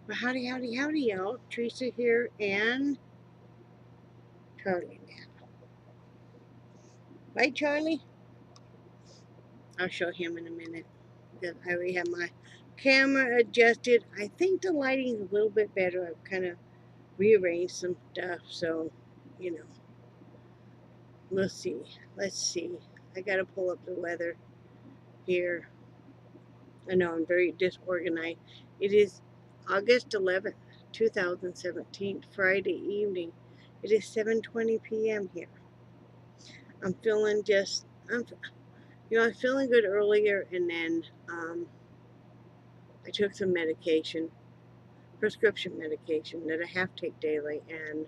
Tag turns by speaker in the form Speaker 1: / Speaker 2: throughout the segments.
Speaker 1: But howdy, howdy, howdy, y'all. Teresa here and Charlie now. Right, Charlie? I'll show him in a minute. Because I already have my camera adjusted. I think the lighting's a little bit better. I've kind of rearranged some stuff. So, you know, we'll see. Let's see. I got to pull up the weather here. I know I'm very disorganized. It is August 11th, 2017, Friday evening. It is 7:20 p.m. here. I'm feeling just, I was feeling good earlier, and then I took some medication, prescription medication that I have to take daily, and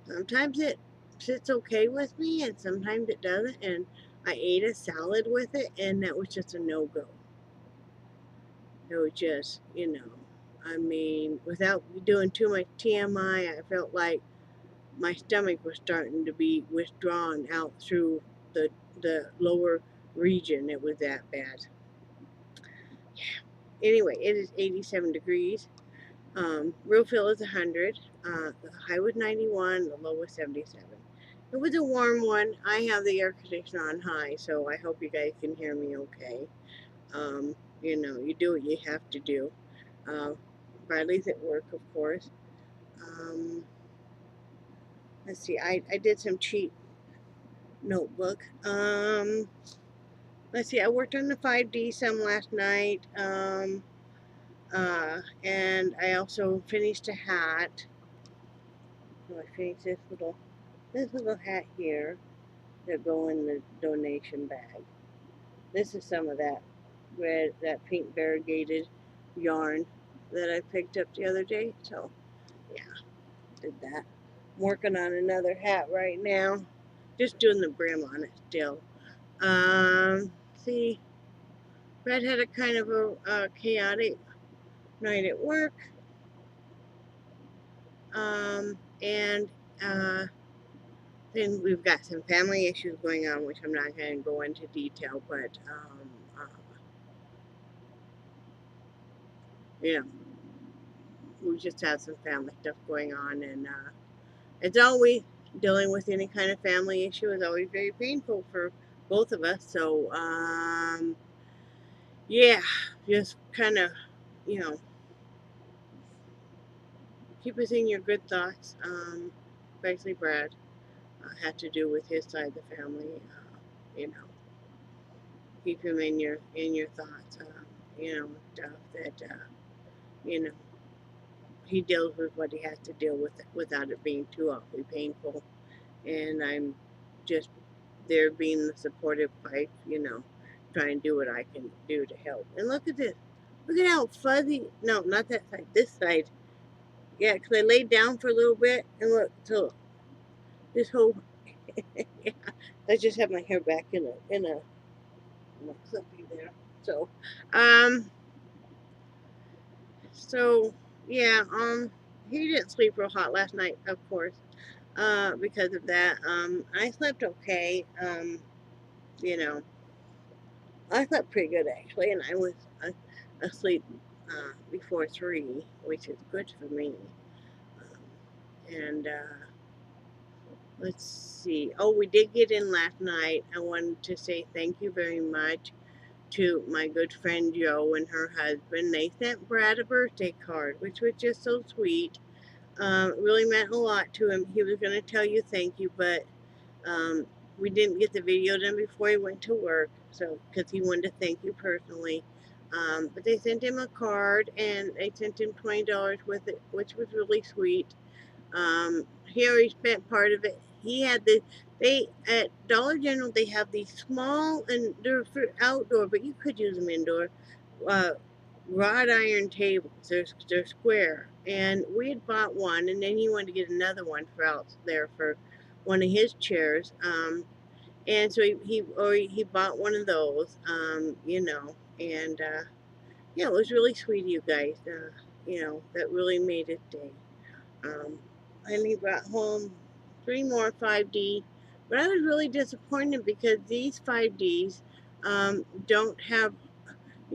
Speaker 1: sometimes it sits okay with me, and sometimes it doesn't, and I ate a salad with it, and that was just a no-go. It was just, I mean, without doing too much TMI, I felt like my stomach was starting to be withdrawn out through the lower region. It was that bad. Anyway, it is 87 degrees. Real feel is 100. The high was 91. The low was 77. It was a warm one. I have the air conditioner on high, so I hope you guys can hear me okay. You do what you have to do. Bradley's at work, of course. Let's see. I did some cheat notebook. Let's see. I worked on the 5D some last night. And I also finished a hat. So I finished this little hat here that go in the donation bag. This is some of that pink variegated yarn that I picked up the other day. So yeah, did that. I'm working on another hat right now. Just doing the brim on it still. See, Brad had a kind of a chaotic night at work. And then we've got some family issues going on, which I'm not going to go into detail, but you know, we just have some family stuff going on, and it's always dealing with any kind of family issue is always very painful for both of us. So yeah, just kind of, you know, keep us in your good thoughts. Especially Brad had to do with his side of the family. You know, keep him in your thoughts. Stuff that you know he deals with what he has to deal with without it being too awfully painful. And I'm just there being the supportive wife, trying to do what I can do to help. And look at this. Look at how fuzzy. No, not that side. This side. Yeah, because I laid down for a little bit, and look, so this whole. Yeah, I just have my hair back in a clippy there. So, um, so yeah, he didn't sleep real hot last night, of course, because of that. I slept okay. You know, I slept pretty good actually, and I was asleep before 3, which is good for me. And let's see. Oh, we did get in last night. I wanted to say thank you very much to my good friend Joe and her husband. They sent Brad a birthday card, which was just so sweet. It really meant a lot to him. He was going to tell you thank you, but we didn't get the video done before he went to work, so because he wanted to thank you personally. But they sent him a card, and they sent him $20 with it, which was really sweet. He already spent part of it. He had they at Dollar General, they have these small, and they're for outdoor, but you could use them indoor, uh, wrought iron tables. They're square, and we had bought one, and then he wanted to get another one for out there for one of his chairs. And so he bought one of those, and yeah, it was really sweet of you guys. That really made his day. And he brought home 3 more 5D, but I was really disappointed because these 5Ds don't have,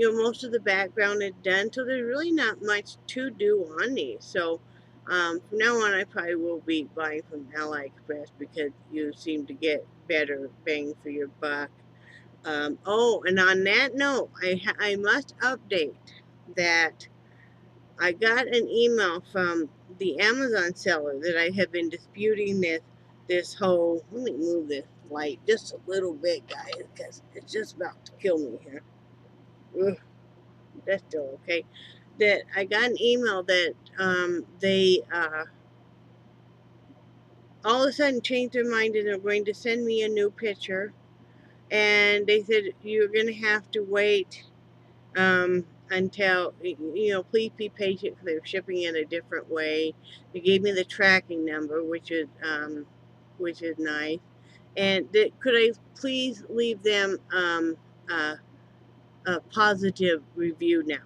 Speaker 1: most of the background is done, so there's really not much to do on these. So from now on, I probably will be buying from AliExpress because you seem to get better bang for your buck. Oh, and on that note, I must update that I got an email from the Amazon seller that I have been disputing this whole. Let me move this light just a little bit, guys, because it's just about to kill me here. Ugh, that's still okay. That I got an email that they all of a sudden changed their mind and they're going to send me a new picture, and they said you're going to have to wait until, please be patient because they're shipping it a different way. They gave me the tracking number, which is nice. And could I please leave them a positive review now?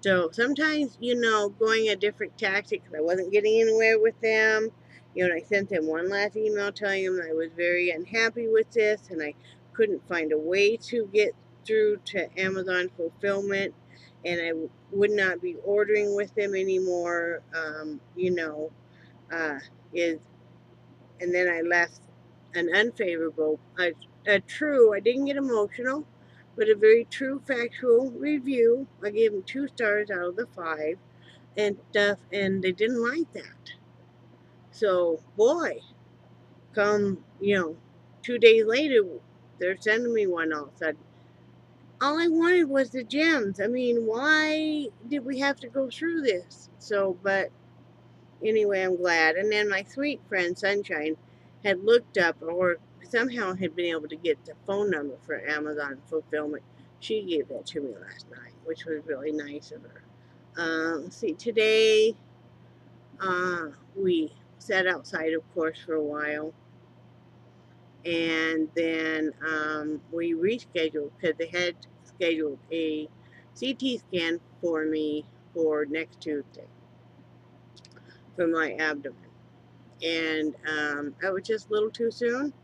Speaker 1: So sometimes, going a different tactic because I wasn't getting anywhere with them. And I sent them one last email telling them I was very unhappy with this and I couldn't find a way to get through to Amazon fulfillment, and I would not be ordering with them anymore. Uh, is And then I left an unfavorable, I didn't get emotional, but a very true factual review. I gave them 2 stars out of the 5 and stuff, and they didn't like that. So, boy, come, 2 days later, they're sending me one all of a sudden. All I wanted was the gems. I mean, why did we have to go through this? So, but anyway, I'm glad. And then my sweet friend Sunshine had looked up or somehow had been able to get the phone number for Amazon fulfillment. She gave that to me last night, which was really nice of her. Let's see, today we sat outside, of course, for a while. And then we rescheduled because they had scheduled a CT scan for me for next Tuesday for my abdomen. And that was just a little too soon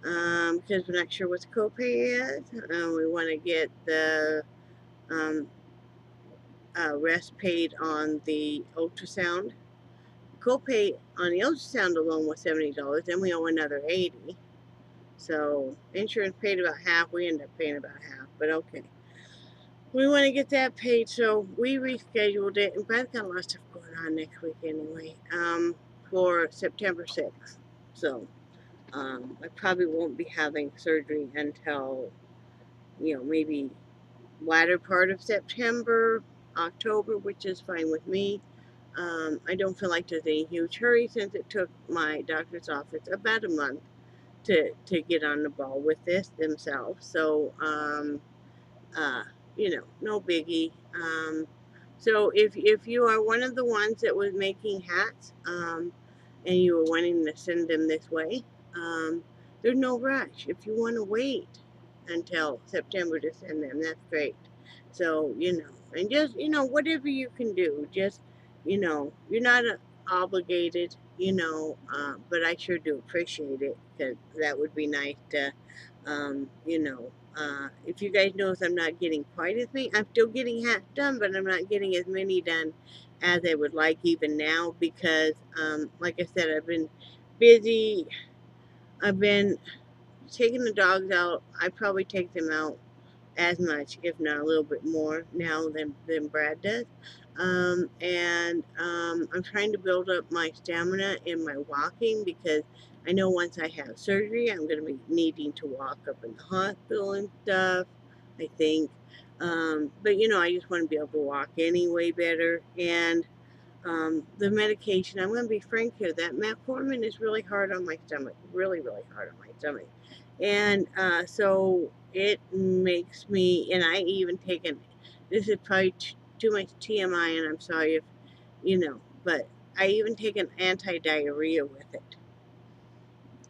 Speaker 1: because we're not sure what the copay is. We want to get the um, rest paid on the ultrasound. Copay on the ultrasound alone was $70. Then we owe another $80. So insurance paid about half. We ended up paying about half, but okay. We want to get that paid, so we rescheduled it. And Brad's got a lot of stuff going on next week anyway. For September 6th. So I probably won't be having surgery until, maybe latter part of September, October, which is fine with me. I don't feel like there's any huge hurry since it took my doctor's office about a month to get on the ball with this themselves. So, uh, no biggie. So if you are one of the ones that was making hats, and you were wanting to send them this way, there's no rush. If you want to wait until September to send them, that's great. So, and just, whatever you can do, just, you're not obligated, but I sure do appreciate it because that would be nice to, if you guys notice, I'm not getting quite as many. I'm still getting hats done, but I'm not getting as many done as I would like even now because, like I said, I've been busy. I've been taking the dogs out. I probably take them out as much, if not a little bit more now than Brad does. I'm trying to build up my stamina in my walking because I know once I have surgery, I'm going to be needing to walk up in the hospital and stuff, I think. But, I just want to be able to walk anyway better. And the medication, I'm going to be frank here, that metformin is really hard on my stomach, really, really hard on my stomach. And so it makes me, and I even taken, this is probably too much TMI, and I'm sorry if, but I even take an anti-diarrhea with it.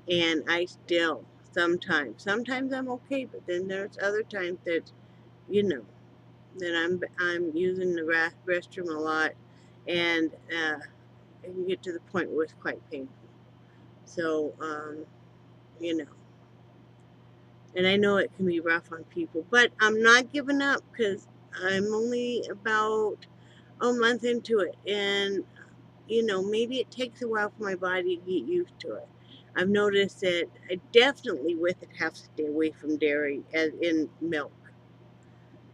Speaker 1: And I still, sometimes I'm okay, but then there's other times that, you know, that I'm using the restroom a lot, and it can get to the point where it's quite painful. So, you know, And I know it can be rough on people, but I'm not giving up because I'm only about a month into it. And, maybe it takes a while for my body to get used to it. I've noticed that I definitely with it have to stay away from dairy as in milk.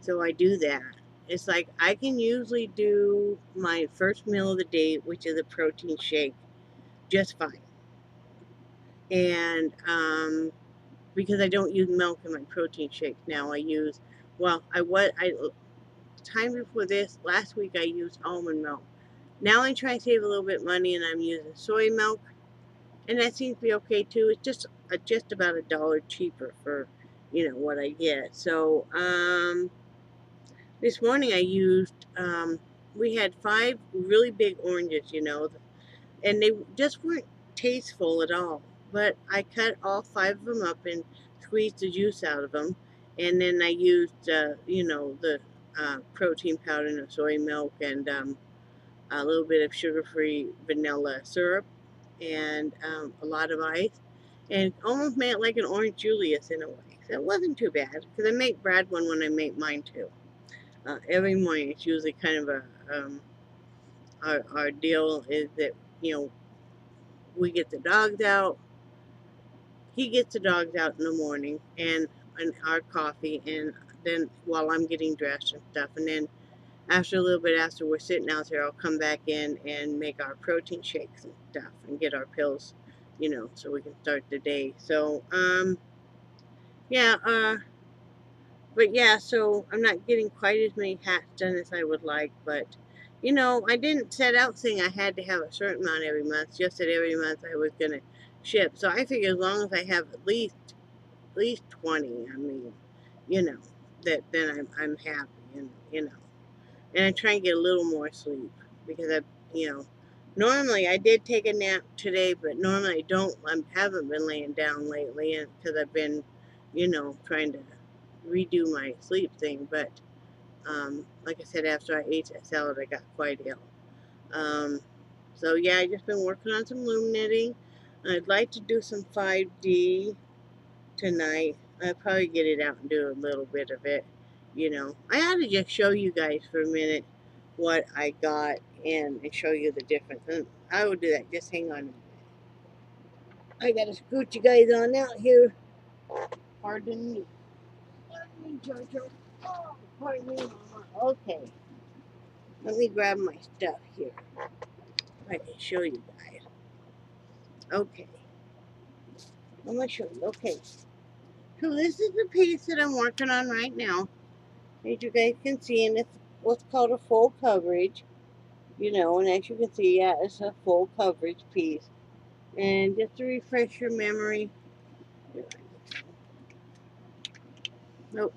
Speaker 1: So I do that. It's like I can usually do my first meal of the day, which is a protein shake, just fine. And because I don't use milk in my protein shakes now, I use well, I time before this last week I used almond milk. Now I try to save a little bit of money and I'm using soy milk, and that seems to be okay too. It's just about $1 cheaper for what I get. So this morning I used we had 5 really big oranges, and they just weren't tasteful at all. But I cut all 5 of them up and squeezed the juice out of them, and then I used, the protein powder and the soy milk and a little bit of sugar-free vanilla syrup and a lot of ice, and almost made it like an orange Julius in a way. So it wasn't too bad because I make Brad one when I make mine too. Every morning it's usually kind of a our deal is that you know we get the dogs out. He gets the dogs out in the morning and our coffee, and then while I'm getting dressed and stuff, and then after a little bit after we're sitting out there, I'll come back in and make our protein shakes and stuff and get our pills, so we can start the day. So yeah, but yeah, so I'm not getting quite as many hats done as I would like, but I didn't set out saying I had to have a certain amount every month, just that every month I was gonna ship. So I figure as long as I have at least 20, I mean, you know, that then I'm happy, and I try and get a little more sleep because you know, normally I did take a nap today, but normally I don't. I haven't been laying down lately, and because I've been, trying to redo my sleep thing. But like I said, after I ate that salad, I got quite ill. Um, so yeah, I just been working on some loom knitting. I'd like to do some 5D tonight. I'll probably get it out and do a little bit of it. I ought to just show you guys for a minute what I got and show you the difference. And I will do that. Just hang on. I gotta scoot you guys on out here. Pardon me. Pardon me, Jojo. Oh, pardon me, Mama. Okay. Let me grab my stuff here. I can show you guys. Okay. I'm gonna show you. Okay. So this is the piece that I'm working on right now. As you guys can see, and it's what's called a full coverage. And as you can see, yeah, it's a full coverage piece. And just to refresh your memory, nope,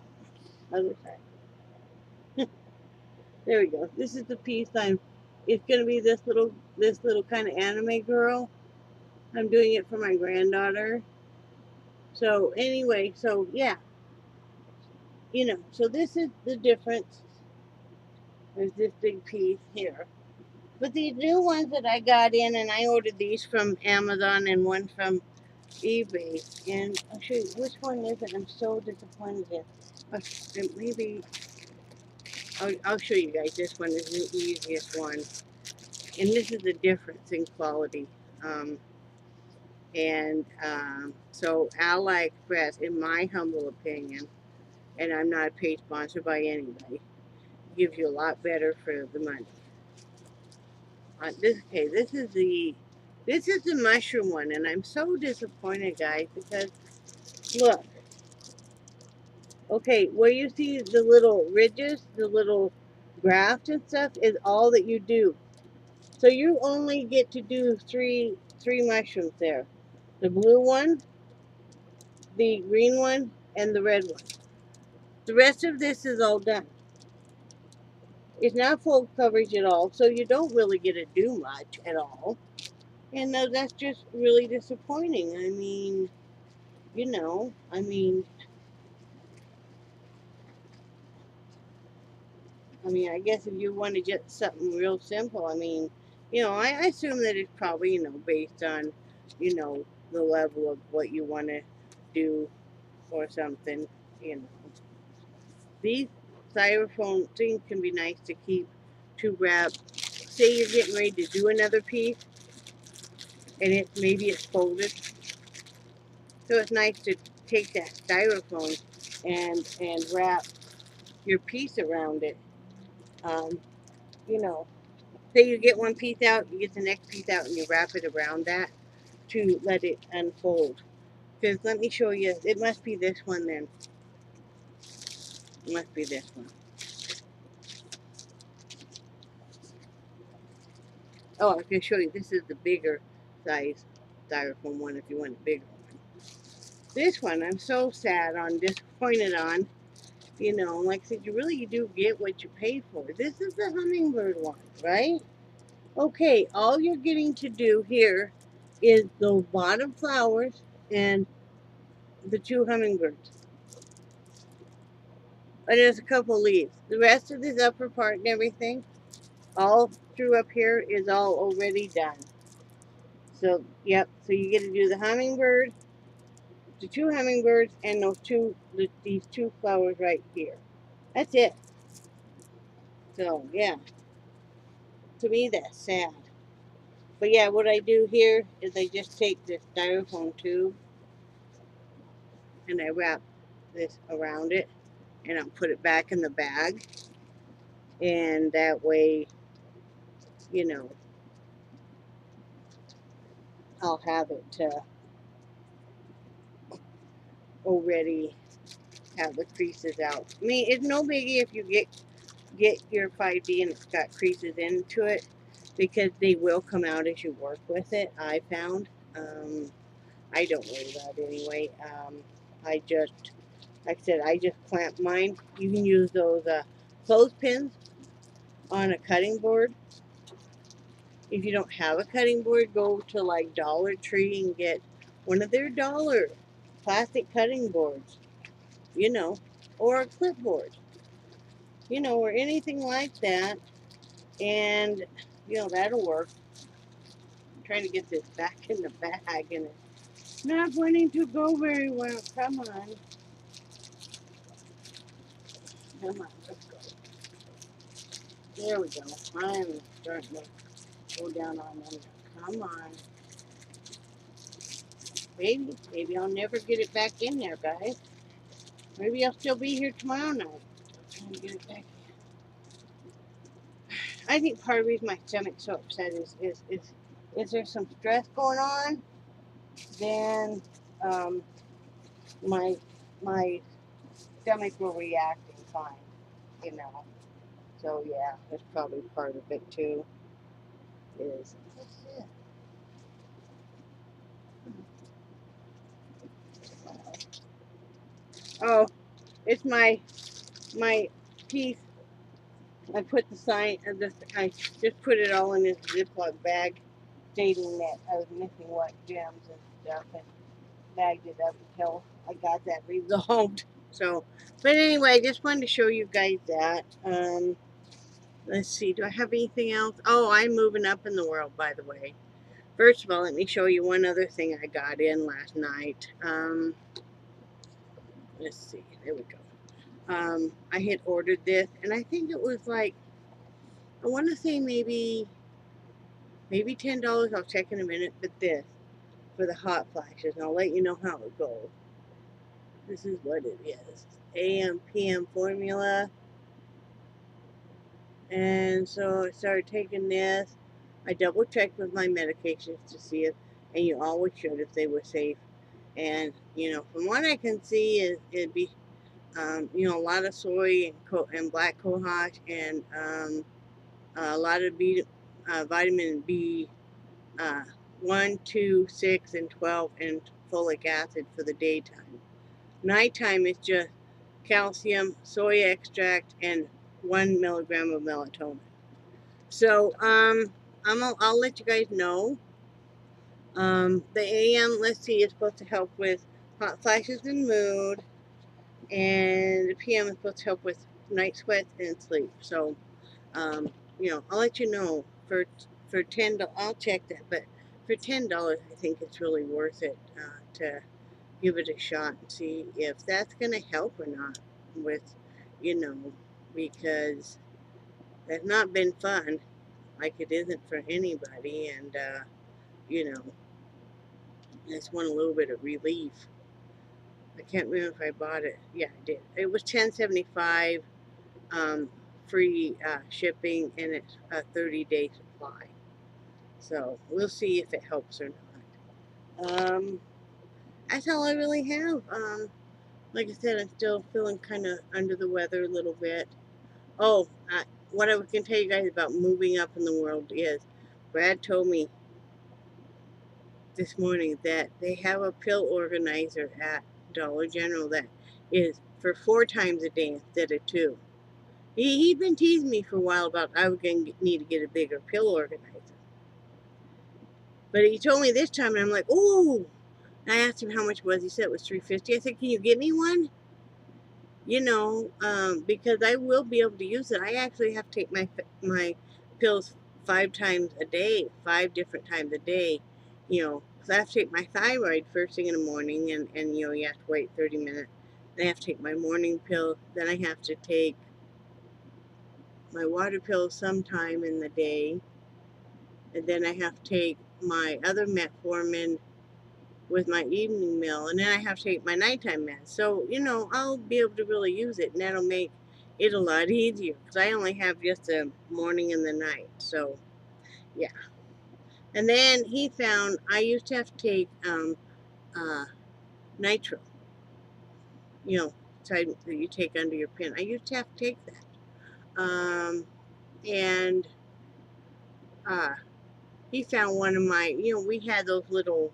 Speaker 1: other side. There we go. This is the piece it's gonna be this little kind of anime girl. I'm doing it for my granddaughter. So anyway, so yeah, so this is the difference. There's this big piece here. But these new ones that I got in, and I ordered these from Amazon and one from eBay, and I'll show you which one is it. I'm so disappointed in. Maybe I'll show you guys. This one is the easiest one, and this is the difference in quality. So Ally Express, in my humble opinion, and I'm not a paid sponsor by anybody, gives you a lot better for the money. This is the mushroom one, and I'm so disappointed, guys, because look. Okay, where you see the little ridges, the little graft and stuff is all that you do. So you only get to do three mushrooms there. The blue one, the green one, and the red one. The rest of this is all done. It's not full coverage at all, so you don't really get to do much at all. And that's just really disappointing. I mean, I mean, I guess if you want to get something real simple, I assume that it's probably, based on, the level of what you want to do or something, you know. These styrofoam things can be nice to keep to wrap. Say you're getting ready to do another piece and maybe it's folded. So it's nice to take that styrofoam and wrap your piece around it. Um, you know, say you get one piece out, you get the next piece out, and you wrap it around that to let it unfold. Because let me show you, it must be this one then. It must be this one. Oh, I can show you. This is the bigger size styrofoam one if you want a bigger one. This one, I'm so sad on, disappointed on. You know, like I said, you do get what you pay for. This is the hummingbird one, right? Okay, all you're getting to do here is those bottom flowers and the two hummingbirds. And there's a couple leaves. The rest of this upper part and everything, all through up here, is all already done. So, yep, so you get to do the hummingbird, the two hummingbirds, and these two flowers right here. That's it. So, yeah, to me that's sad. But yeah, what I do here is I just take this styrofoam tube and I wrap this around it and I'll put it back in the bag. And that way, you know, I'll have it already have the creases out. I mean, it's no biggie if you get your 5D and it's got creases into it, because they will come out as you work with it, I found. I don't worry about it anyway. I just, like I said, I just clamp mine. You can use those clothespins on a cutting board. If you don't have a cutting board, go to like Dollar Tree and get one of their dollar plastic cutting boards, you know, or a clipboard, you know, or anything like that. And, you know, that'll work. I'm trying to get this back in the bag and it's not wanting to go very well. Come on. Come on, let's go. There we go. I'm starting to go down on them. Come on. Maybe I'll never get it back in there, guys. Maybe I'll still be here tomorrow night. Trying to get it back in. I think part of the reason my stomach's so upset is there some stress going on? Then my my stomach will react in fine, you know. So yeah, that's probably part of it too. Is oh, it's my piece. I put the sign. I just put it all in this Ziploc bag, stating that I was missing what gems and stuff, and bagged it up until I got that resolved. So, but anyway, I just wanted to show you guys that. Let's see, do I have anything else? Oh, I'm moving up in the world, by the way. First of all, let me show you one other thing I got in last night. Let's see, there we go. I had ordered this, and I think it was like, I want to say maybe $10. I'll check in a minute, but this for the hot flashes, and I'll let you know how it goes. This is what it is. AM PM formula. And so I started taking this. I double checked with my medications to see if, and you always should if they were safe. And you know, from what I can see, it'd be, you know, a lot of soy and black cohosh, and a lot of vitamin B, uh, 1, 2, 6, and 12, and folic acid for the daytime. Nighttime is just calcium, soy extract, and 1 milligram of melatonin. So I'll let you guys know. The AM, let's see, is supposed to help with hot flashes and mood, and the PM is supposed to help with night sweats and sleep. So, you know, I'll let you know for $10. I'll check that, but for $10, I think it's really worth it to give it a shot and see if that's going to help or not with, you know, because that's not been fun, like it isn't for anybody. And, you know, I just want a little bit of relief. I can't remember if I bought it. Yeah, I did. It was $10.75, free shipping, and it's a 30-day supply. So we'll see if it helps or not. That's all I really have. Like I said, I'm still feeling kind of under the weather a little bit. Oh, what I can tell you guys about moving up in the world is Brad told me this morning that they have a pill organizer at Dollar General that is for 4 times a day instead of 2. He'd been teasing me for a while about I was going to need to get a bigger pill organizer. But he told me this time, and I'm like, oh. I asked him how much it was. He said it was $3.50. I said, can you get me one? You know, because I will be able to use it. I actually have to take my pills 5 times a day, 5 different times a day. You know, because I have to take my thyroid first thing in the morning, and you know, you have to wait 30 minutes. Then I have to take my morning pill. Then I have to take my water pill sometime in the day, and then I have to take my other metformin with my evening meal, and then I have to take my nighttime meds. So, you know, I'll be able to really use it, and that'll make it a lot easier because I only have just the morning and the night. So, yeah. And then he found I used to have to take nitro, you know, that you take under your pin. I used to have to take that. And uh, he found one of my, you know, we had those little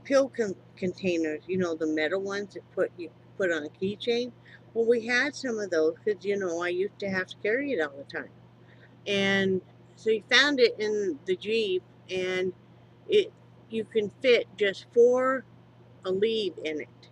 Speaker 1: pill containers, you know, the metal ones that you put on a keychain. Well, we had some of those because, you know, I used to have to carry it all the time. And so he found it in the Jeep, and it you can fit just 4 Aleve in it.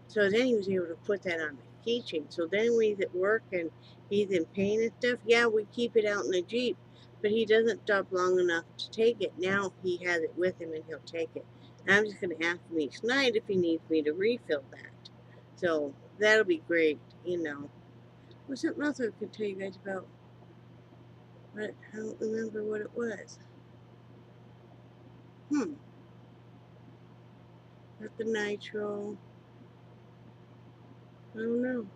Speaker 1: So then he was able to put that on the keychain. So then when he's at work and he's in pain and stuff, yeah, we keep it out in the Jeep, but he doesn't stop long enough to take it. Now he has it with him and he'll take it. And I'm just going to ask him each night if he needs me to refill that. So that'll be great, you know. What's something else I could tell you guys about? But I don't remember what it was. Not the nitro. I don't know.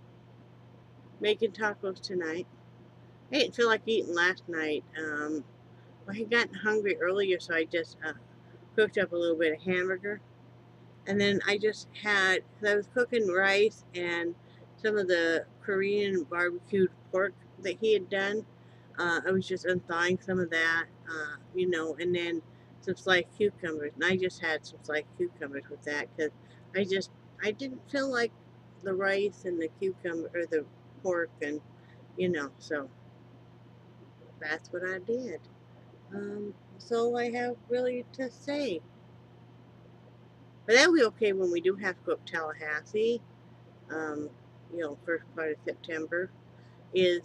Speaker 1: Making tacos tonight. I didn't feel like eating last night. I had gotten hungry earlier, so I just cooked up a little bit of hamburger. And then I just had, cause I was cooking rice and some of the Korean barbecued pork that he had done. I was just unthawing some of that, you know, and then some sliced cucumbers. And I just had some sliced cucumbers with that because I didn't feel like the rice and the cucumber or the pork, and, you know, so that's what I did. That's all I have really to say. But that'll be okay when we do have to go up Tallahassee. Um, you know, first part of September is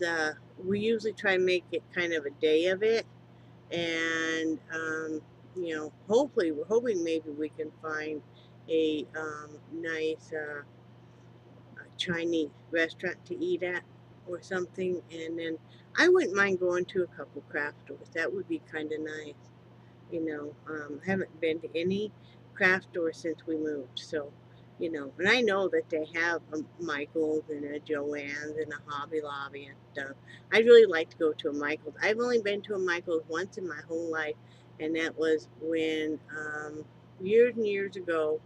Speaker 1: we usually try and make it kind of a day of it, and you know, hopefully we're hoping maybe we can find a nice Chinese restaurant to eat at or something, and then I wouldn't mind going to a couple craft stores. That would be kind of nice. You know, haven't been to any craft store since we moved. So, you know, and I know that they have a Michael's and a Joann's and a Hobby Lobby and stuff. I'd really like to go to a Michael's. I've only been to a Michael's once in my whole life, and that was when, years and years ago,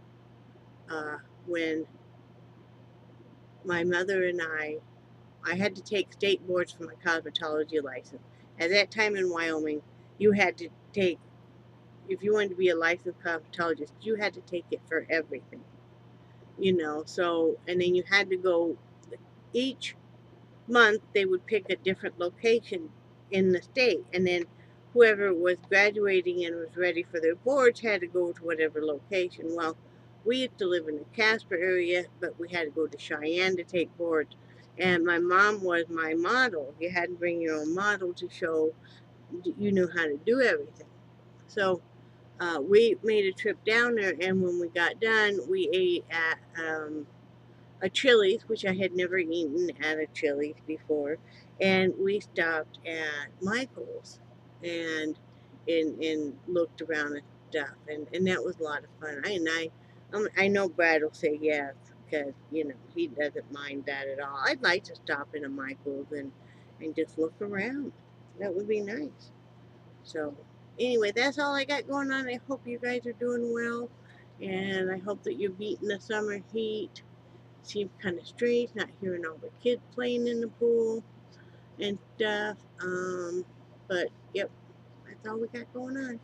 Speaker 1: when my mother and I had to take state boards for my cosmetology license. At that time in Wyoming, you had to take, if you wanted to be a licensed cosmetologist, you had to take it for everything, you know. So, and then you had to go each month, they would pick a different location in the state, and then whoever was graduating and was ready for their boards had to go to whatever location. Well, we used to live in the Casper area, but we had to go to Cheyenne to take boards. And my mom was my model. You had to bring your own model to show you knew how to do everything. So we made a trip down there, and when we got done, we ate at a Chili's, which I had never eaten at a Chili's before, and we stopped at Michael's and looked around and stuff, and that was a lot of fun. I know Brad will say yes because he doesn't mind that at all. I'd like to stop in a Michael's and just look around. That would be nice. So anyway, that's all I got going on. I hope you guys are doing well, and I hope that you're beating the summer heat. Seems kind of strange not hearing all the kids playing in the pool and stuff. But yep, that's all we got going on.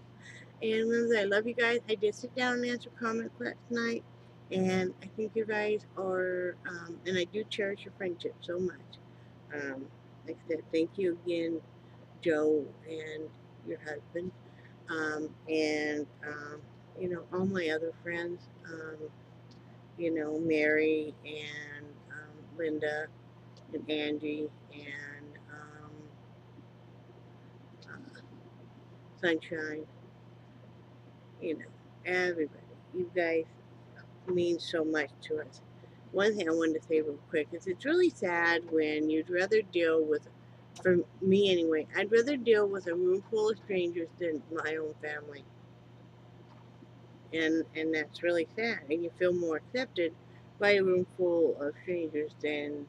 Speaker 1: And remember, I love you guys. I did sit down and answer comments last night, and I think you guys are, and I do cherish your friendship so much. Like I said, thank you again, Joe and your husband, and all my other friends. Mary and Linda and Angie and uh, Sunshine, everybody. You guys mean so much to us. One thing I wanted to say real quick is it's really sad when you'd rather deal with, for me anyway, I'd rather deal with a room full of strangers than my own family. And that's really sad. And you feel more accepted by a room full of strangers than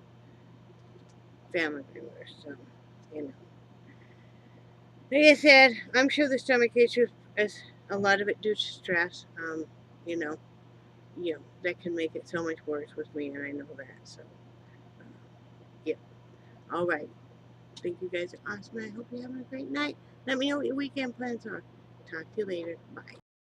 Speaker 1: family members. So, you know. Like I said, I'm sure the stomach issue is a lot of it due to stress. You know, that can make it so much worse with me, and I know that. So, uh, yeah. All right. Think you guys are awesome. I hope you're having a great night. Let me know what your weekend plans are. Talk to you later. Bye.